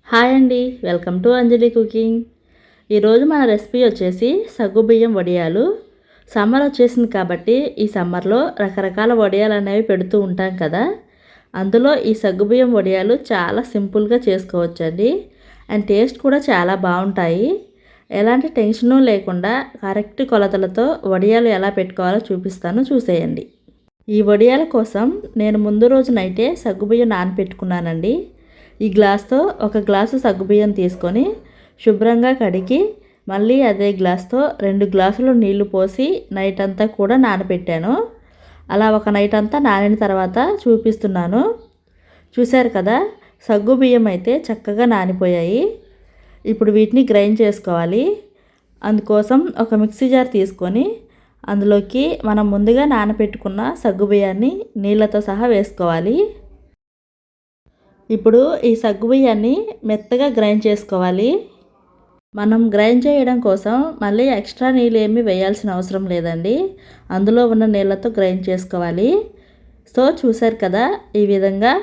Hi అండి, welcome to Anjali cooking. ఈరోజు మన రెసిపీ వచ్చేసి సగ్గుబియ్యం వడియాలు. సమ్మర్ వచ్చేసింది కాబట్టి ఈ సమ్మర్లో రకరకాల వడియాలు అనేవి పెడుతూ ఉంటాం కదా. అందులో ఈ సగ్గుబియ్యం వడియాలు చాలా సింపుల్గా చేసుకోవచ్చండి. అండ్ టేస్ట్ కూడా చాలా బాగుంటాయి. ఎలాంటి టెన్షను లేకుండా కరెక్ట్ కొలతలతో వడియాలు ఎలా పెట్టుకోవాలో చూపిస్తాను, చూసేయండి. ఈ వడియాల కోసం నేను ముందు రోజు నైటే సగ్గుబియ్యం నానపెట్టుకున్నానండి. ఈ గ్లాస్తో ఒక గ్లాసు సగ్గుబియ్యం తీసుకొని శుభ్రంగా కడిగి మళ్ళీ అదే గ్లాస్తో 2 గ్లాసులు నీళ్లు పోసి నైట్ అంతా కూడా నానబెట్టాను. అలా ఒక నైట్ అంతా నానిన తర్వాత చూపిస్తున్నాను. చూశారు కదా, సగ్గుబియ్యం అయితే చక్కగా నానిపోయాయి. ఇప్పుడు వీటిని గ్రైండ్ చేసుకోవాలి. అందుకోసం ఒక మిక్సీ జార్ తీసుకొని అందులోకి మనం ముందుగా నానబెట్టుకున్న సగ్గుబియ్యాన్ని నీళ్ళతో సహా వేసుకోవాలి. ఇప్పుడు ఈ సగ్గుబియ్యాన్ని మెత్తగా గ్రైండ్ చేసుకోవాలి. మనం గ్రైండ్ చేయడం కోసం మళ్ళీ ఎక్స్ట్రా నీళ్ళు ఏమీ వేయాల్సిన అవసరం లేదండి. అందులో ఉన్న నీళ్ళతో గ్రైండ్ చేసుకోవాలి. సో చూసారు కదా, ఈ విధంగా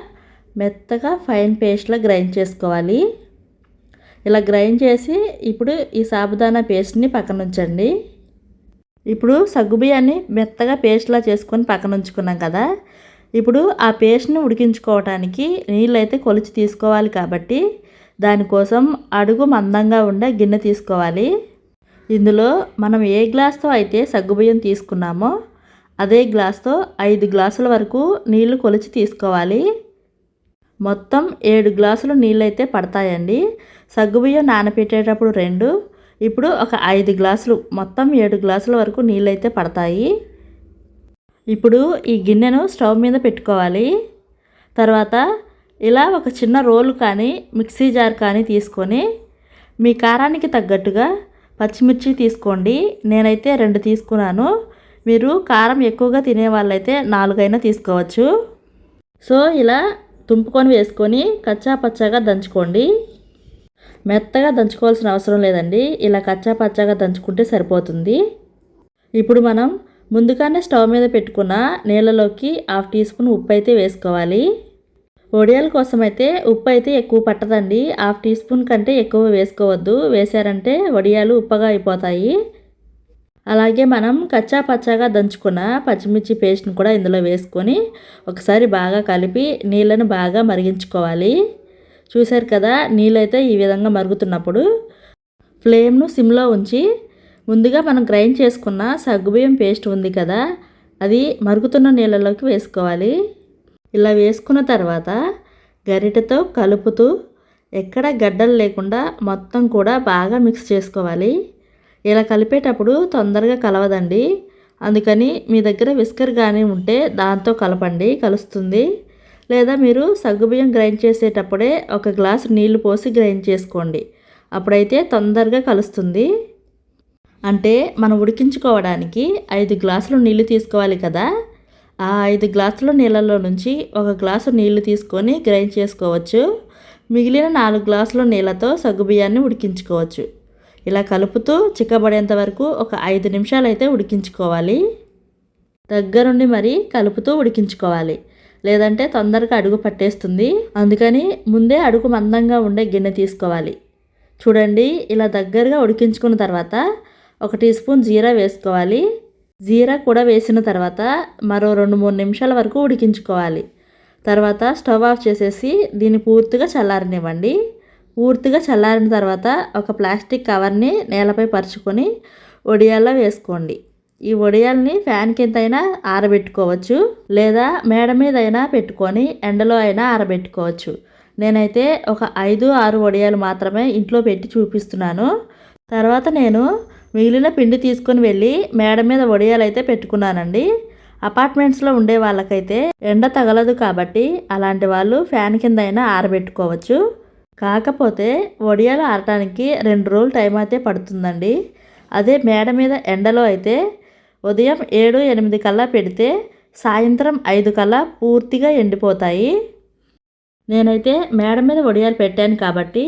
మెత్తగా ఫైన్ పేస్ట్లా గ్రైండ్ చేసుకోవాలి. ఇలా గ్రైండ్ చేసి ఇప్పుడు ఈ సాబుదానా పేస్ట్ని పక్కన ఉంచండి. ఇప్పుడు సగ్గుబియ్యాన్ని మెత్తగా పేస్ట్లా చేసుకొని పక్కన ఉంచుకున్నాం కదా. ఇప్పుడు ఆ పేస్ట్ని ఉడికించుకోవటానికి నీళ్ళు అయితే కొలిచి తీసుకోవాలి కాబట్టి దానికోసం అడుగు మందంగా ఉండే గిన్నె తీసుకోవాలి. ఇందులో మనం ఏ గ్లాస్తో అయితే సగ్గుబియ్యం తీసుకున్నామో అదే గ్లాస్తో 5 గ్లాసుల వరకు నీళ్లు కొలిచి తీసుకోవాలి. మొత్తం 7 గ్లాసులు నీళ్ళు అయితే పడతాయండి. సగ్గుబియ్యం నానబెట్టేటప్పుడు 2, ఇప్పుడు ఒక 5 గ్లాసులు, మొత్తం 7 గ్లాసుల వరకు నీళ్ళు అయితే పడతాయి. ఇప్పుడు ఈ గిన్నెను స్టవ్ మీద పెట్టుకోవాలి. తర్వాత ఇలా ఒక చిన్న రోలు కానీ మిక్సీ జార్ కానీ తీసుకొని మీ కారానికి తగ్గట్టుగా పచ్చిమిర్చి తీసుకోండి. నేనైతే 2 తీసుకున్నాను. మీరు కారం ఎక్కువగా తినే వాళ్ళైతే 4 అయినా తీసుకోవచ్చు. సో ఇలా తుంపుకొని వేసుకొని కచ్చా పచ్చాగా దంచుకోండి. మెత్తగా దంచుకోవాల్సిన అవసరం లేదండి. ఇలా కచ్చా పచ్చాగా దంచుకుంటే సరిపోతుంది. ఇప్పుడు మనం ముందుగానే స్టవ్ మీద పెట్టుకున్న నీళ్ళలోకి 1/2 టీ స్పూన్ ఉప్పు అయితే వేసుకోవాలి. వడియాల కోసం అయితే ఉప్పు అయితే ఎక్కువ పట్టదండి. 1/2 టీ స్పూన్ కంటే ఎక్కువ వేసుకోవద్దు. వేసారంటే వడియాలు ఉప్పగా అయిపోతాయి. అలాగే మనం కచ్చా పచ్చాగా దంచుకున్న పచ్చిమిర్చి పేస్ట్ని కూడా ఇందులో వేసుకొని ఒకసారి బాగా కలిపి నీళ్ళను బాగా మరిగించుకోవాలి. చూశారు కదా, నీళ్ళైతే ఈ విధంగా మరుగుతున్నప్పుడు ఫ్లేమ్ను సిమ్లో ఉంచి ముందుగా మనం గ్రైండ్ చేసుకున్న సగ్గుబియ్యం పేస్ట్ ఉంది కదా, అది మరుగుతున్న నీళ్ళలోకి వేసుకోవాలి. ఇలా వేసుకున్న తర్వాత గరిటెతో కలుపుతూ ఎక్కడ గడ్డలు లేకుండా మొత్తం కూడా బాగా మిక్స్ చేసుకోవాలి. ఇలా కలిపేటప్పుడు తొందరగా కలవదండి. అందుకని మీ దగ్గర విస్కర్ కానీ ఉంటే దాంతో కలపండి, కలుస్తుంది. లేదా మీరు సగ్గుబియ్యం గ్రైండ్ చేసేటప్పుడే ఒక గ్లాసు నీళ్లు పోసి గ్రైండ్ చేసుకోండి. అప్పుడైతే తొందరగా కలుస్తుంది. అంటే మనం ఉడికించుకోవడానికి 5 గ్లాసులు నీళ్లు తీసుకోవాలి కదా. ఆ 5 గ్లాసుల నీళ్ళల్లో నుంచి 1 గ్లాసు నీళ్లు తీసుకొని గ్రైండ్ చేసుకోవచ్చు. మిగిలిన 4 గ్లాసుల నీళ్ళతో సగ్గుబియ్యాన్ని ఉడికించుకోవచ్చు. ఇలా కలుపుతూ చిక్కబడేంత వరకు ఒక 5 నిమిషాలు అయితే ఉడికించుకోవాలి. దగ్గరుండి మరి కలుపుతూ ఉడికించుకోవాలి, లేదంటే తొందరగా అడుగు పట్టేస్తుంది. అందుకని ముందే అడుగు మందంగా ఉండే గిన్నె తీసుకోవాలి. చూడండి, ఇలా దగ్గరగా ఉడికించుకున్న తర్వాత 1 టీ స్పూన్ జీరా వేసుకోవాలి. జీరా కూడా వేసిన తర్వాత మరో 2-3 నిమిషాల వరకు ఉడికించుకోవాలి. తర్వాత స్టవ్ ఆఫ్ చేసేసి దీన్ని పూర్తిగా చల్లారనివ్వండి. పూర్తిగా చల్లారిన తర్వాత ఒక ప్లాస్టిక్ కవర్ని నేలపై పరుచుకొని వడియాల్లో వేసుకోండి. ఈ వడియాల్ని ఫ్యాన్ కింద అయినా ఆరబెట్టుకోవచ్చు, లేదా మేడ మీద అయినా పెట్టుకొని ఎండలో అయినా ఆరబెట్టుకోవచ్చు. నేనైతే ఒక 5-6 వడియాలు మాత్రమే ఇంట్లో పెట్టి చూపిస్తున్నాను. తర్వాత నేను మిగిలిన పిండి తీసుకొని వెళ్ళి మేడ మీద వడియాలు అయితే పెట్టుకున్నానండి. అపార్ట్మెంట్స్లో ఉండే వాళ్ళకైతే ఎండ తగలదు కాబట్టి అలాంటి వాళ్ళు ఫ్యాన్ కింద అయినా ఆరబెట్టుకోవచ్చు. కాకపోతే వడియాలు ఆరటానికి 2 రోజులు టైం అయితే పడుతుందండి. అదే మేడ మీద ఎండలో అయితే ఉదయం 7-8 కల్లా పెడితే సాయంత్రం 5 కల్లా పూర్తిగా ఎండిపోతాయి. నేనైతే మేడ మీద వడియాలు పెట్టాను కాబట్టి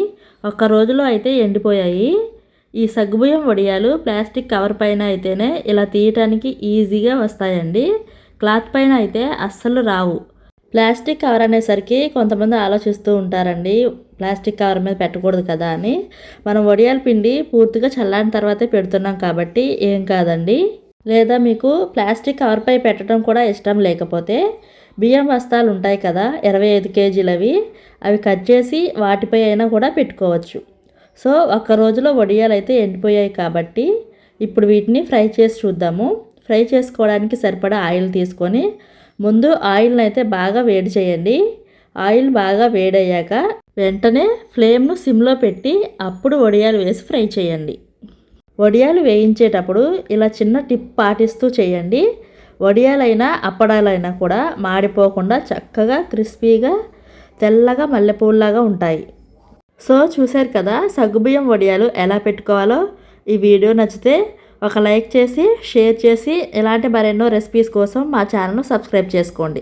1 రోజులో అయితే ఎండిపోయాయి. ఈ సగ్గుబియ్యం వడియాలు ప్లాస్టిక్ కవర్ పైన అయితేనే ఇలా తీయటానికి ఈజీగా వస్తాయండి. క్లాత్ పైన అయితే అస్సలు రావు. ప్లాస్టిక్ కవర్ అనేసరికి కొంతమంది ఆలోచిస్తూ ఉంటారండి, ప్లాస్టిక్ కవర్ మీద పెట్టకూడదు కదా అని. మనం వడియాల పిండి పూర్తిగా చల్లారిన తర్వాతే పెడుతున్నాం కాబట్టి ఏం కాదండి. లేదా మీకు ప్లాస్టిక్ కవర్పై పెట్టడం కూడా ఇష్టం లేకపోతే బియ్యం బస్తాలు ఉంటాయి కదా 25 కేజీలవి, అవి కట్ చేసి వాటిపై అయినా కూడా పెట్టుకోవచ్చు. సో ఒక్క రోజులో వడియాలు అయితే ఎండిపోయాయి కాబట్టి ఇప్పుడు వీటిని ఫ్రై చేసి చూద్దాము. ఫ్రై చేసుకోవడానికి సరిపడా ఆయిల్ తీసుకొని ముందు ఆయిల్ని అయితే బాగా వేడి చేయండి. ఆయిల్ బాగా వేడయ్యాక వెంటనే ఫ్లేమ్ను సిమ్లో పెట్టి అప్పుడు వడియాలు వేసి ఫ్రై చేయండి. వడియాలు వేయించేటప్పుడు ఇలా చిన్న టిప్ పాటిస్తూ చేయండి. వడియాలైనా అప్పడాలైనా కూడా మాడిపోకుండా చక్కగా క్రిస్పీగా తెల్లగా మల్లెపూల్లాగా ఉంటాయి. సో చూశారు కదా సగ్గుబియ్యం వడియాలు ఎలా పెట్టుకోవాలో. ఈ వీడియో నచ్చితే ఒక లైక్ చేసి షేర్ చేసి ఇలాంటి మరెన్నో రెసిపీస్ కోసం మా ఛానల్ను సబ్స్క్రైబ్ చేసుకోండి.